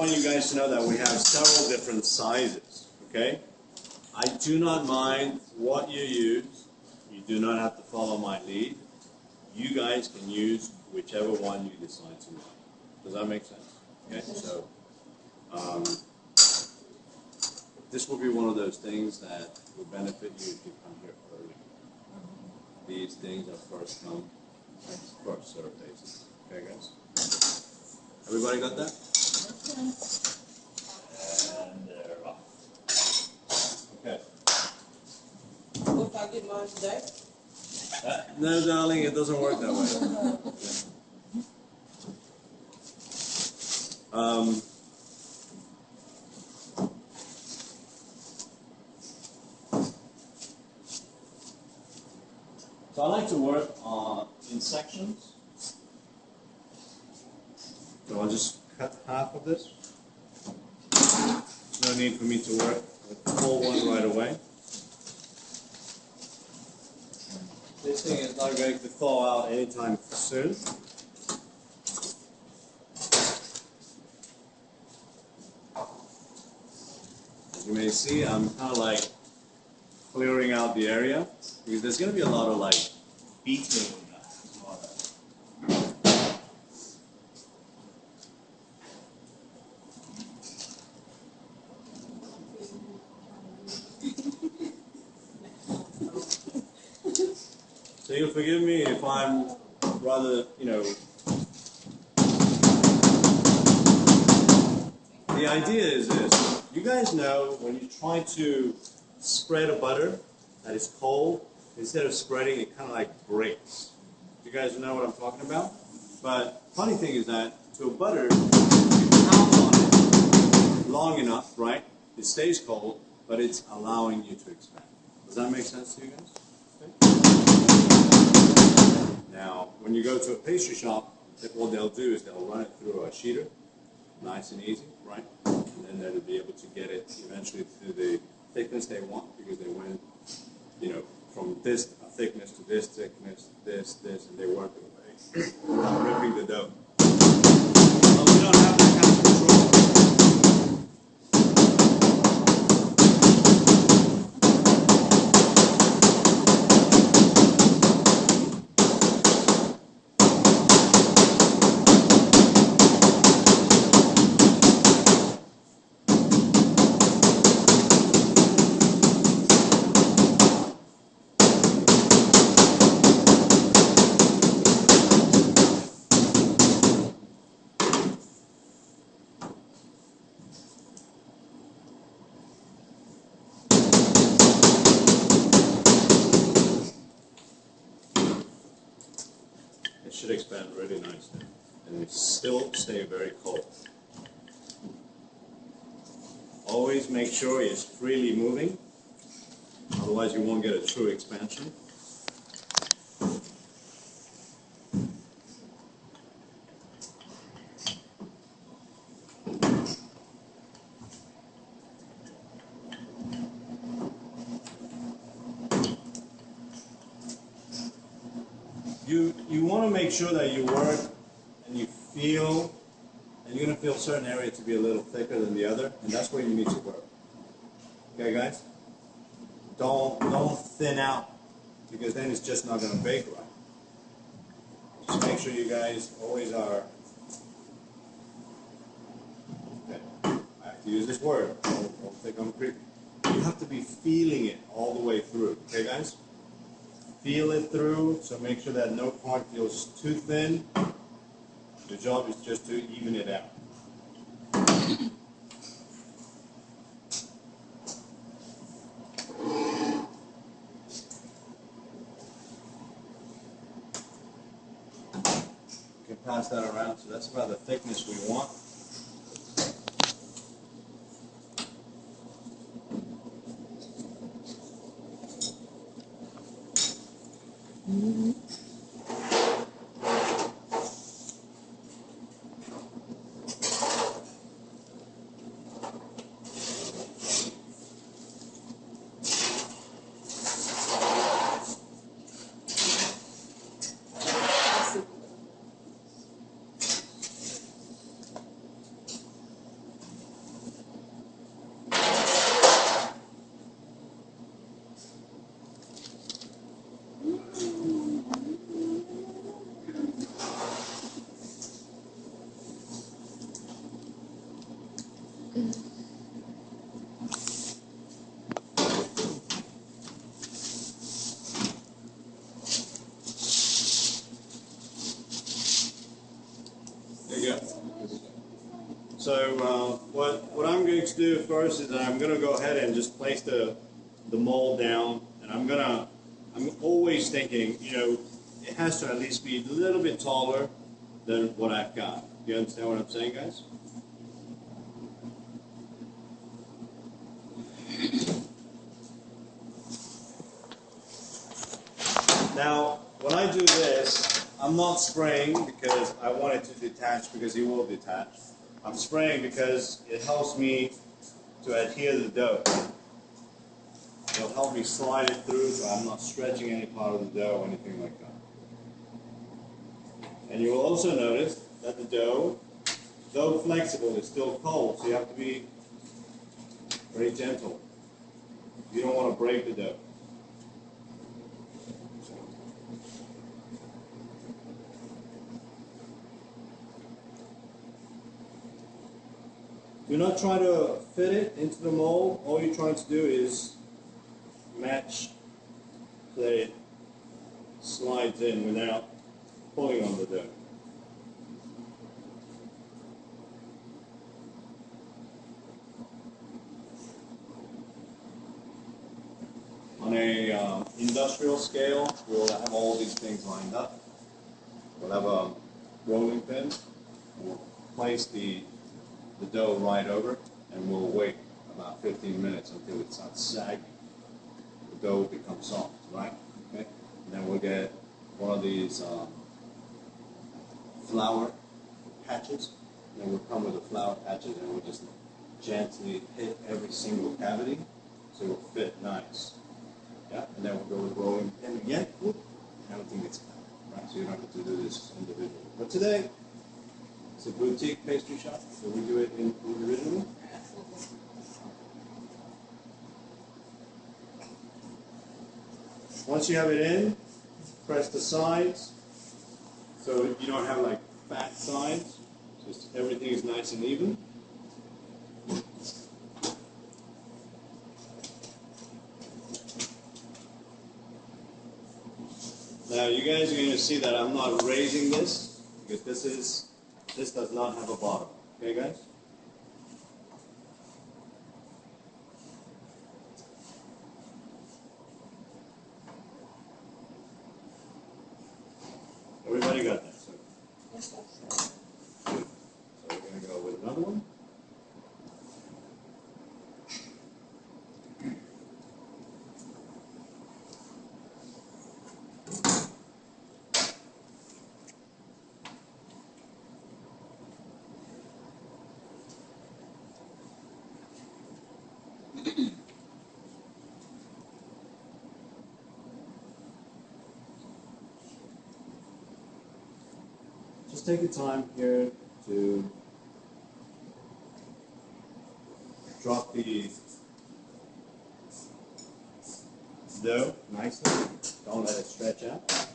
want you guys to know that we have several different sizes, okay? I do not mind what you use. You do not have to follow my lead. You guys can use whichever one you decide to use. Does that make sense? Okay, so this will be one of those things that will benefit you if you come here early. These things are first come, first served basis. Okay, guys? Everybody got that? And they're off. Okay. If I get mine today? No, darling, it doesn't work that way. So I like to work in sections. So I'll just cut half of this. There's no need for me to work with the whole one right away. This thing is not going to thaw out anytime soon. As you may see, I'm kind of like clearing out the area because there's going to be a lot of like beating. So you'll forgive me if I'm rather, the idea is this. You guys know when you try to spread a butter that is cold, instead of spreading, it kind of like breaks. You guys know what I'm talking about? But funny thing is that to a butter, you pound on it long enough, right? It stays cold, but it's allowing you to expand. Does that make sense to you guys? Now, when you go to a pastry shop, what they'll do is they'll run it through a sheeter, nice and easy, right? And then they'll be able to get it eventually to the thickness they want because they went, from this thickness to this thickness, this, and they work their way without ripping the dough. But we don't have that kind of control. Should expand really nicely and still stay very cold. Always make sure it's freely moving, otherwise you won't get a true expansion. You want to make sure that you work and you feel, and you're going to feel certain area to be a little thicker than the other, and that's where you need to work. Okay, guys? Don't thin out, because then it's just not going to bake right. Just make sure you guys always are. Okay, I have to use this word. Don't think I'm creepy. You have to be feeling it all the way through. Okay, guys? Feel it through, so make sure that no part feels too thin. The job is just to even it out. You can pass that around, so that's about the thickness we want. So what I'm going to do first is that I'm going to go ahead and just place the mold down, and I'm always thinking, you know, it has to at least be a little bit taller than what I've got. You understand what I'm saying, guys? Now, when I do this, I'm not spraying because I want it to detach, because it will detach. I'm spraying because it helps me to adhere the dough. It'll help me slide it through so I'm not stretching any part of the dough or anything like that. And you will also notice that the dough, though flexible, is still cold, so you have to be very gentle. You don't want to break the dough. Do not try to fit it into the mold. All you're trying to do is match so that it slides in without pulling on the dough. On a industrial scale, we'll have all these things lined up. We'll have a rolling pin. We'll place the dough right over, and we'll wait about 15 minutes until it starts sagging. The dough becomes soft, right? Okay. And then we'll get one of these flour patches. And then we'll come with the flour patches, and we'll just gently hit every single cavity so it'll fit nice. Yeah. And then we'll go with rolling pin again. And everything gets cut. Right. So you don't have to do this individually. But today, it's a boutique pastry shop, so we do it individually. Once you have it in, press the sides so you don't have like fat sides. Just everything is nice and even. Now you guys are going to see that I'm not raising this because this does not have a bottom. Okay, guys? Everybody got that? So, Yes, sir. good. So we're going to go with another one. Just take your time here to drop the dough nicely. Don't let it stretch out.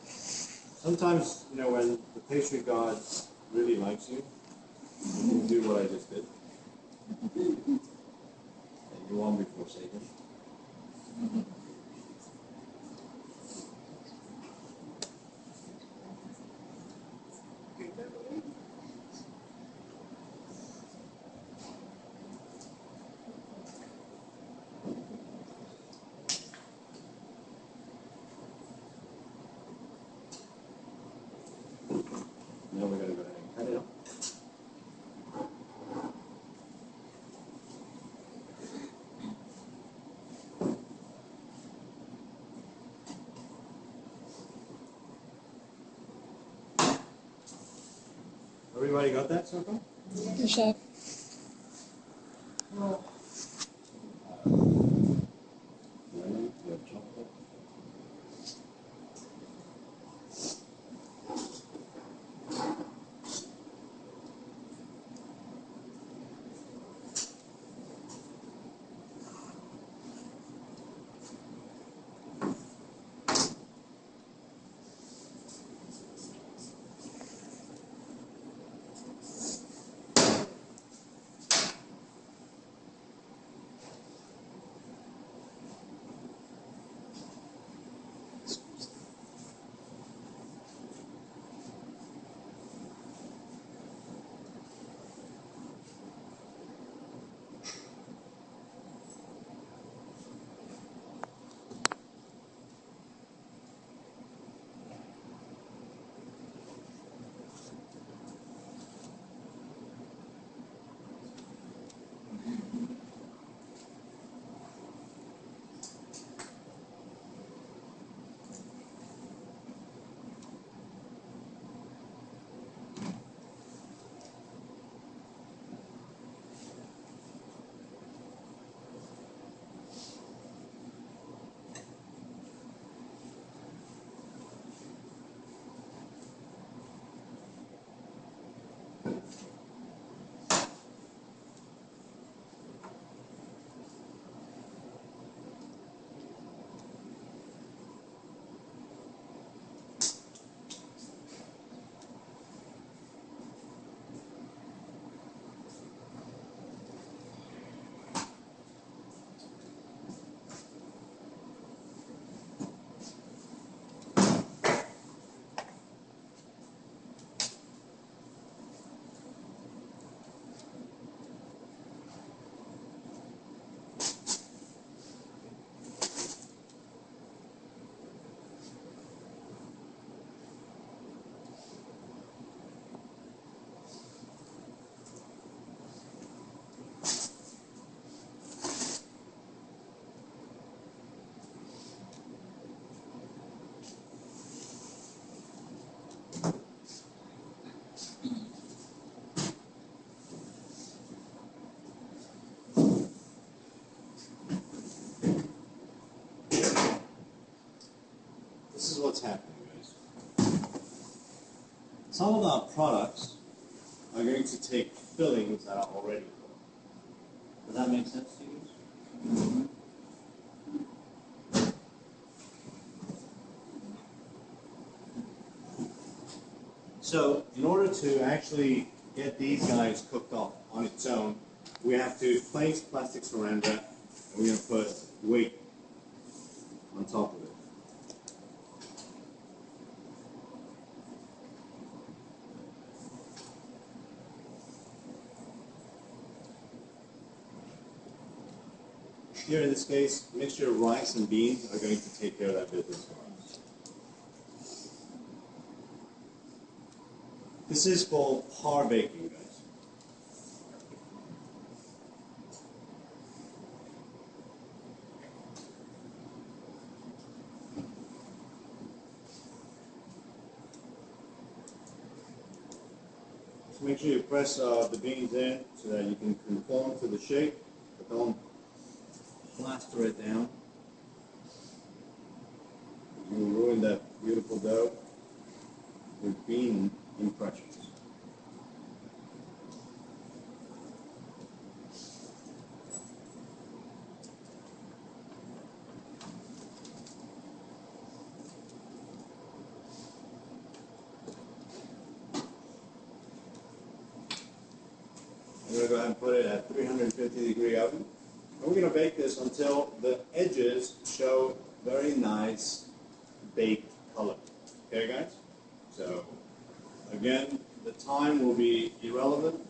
Sometimes, you know, when the pastry god really likes you, you can do what I just did. And you won't be forsaken. Now we're going to go ahead and cut it up. Everybody got that so far? Yes, chef. Lemon, you have chocolate. is what's happening, guys. Some of our products are going to take fillings that are already cooked. Does that make sense to you? So, in order to actually get these guys cooked off on its own, we have to place plastic saran wrap, and we're going to put weight on top of it. Here in this case, mixture of rice and beans are going to take care of that business for us. This is called par baking, guys. So make sure you press the beans in so that you can conform to the shape, but don't plaster it down. You will ruin that beautiful dough with bean impressions. I'm going to go ahead and put it at 350-degree oven. And we're going to bake this until the edges show very nice baked color. Okay, guys? So, again, the time will be irrelevant.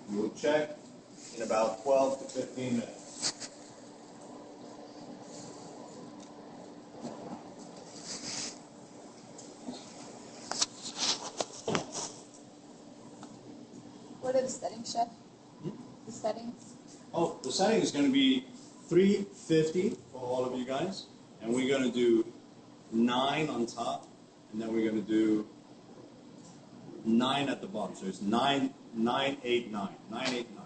We will check in about 12 to 15 minutes. What are the settings, Chef? The settings? Oh, the setting is going to be 350 for all of you guys. And we're going to do 9 on top. And then we're going to do 9 at the bottom. So it's 9, 9, 8, 9. 9, 8, 9.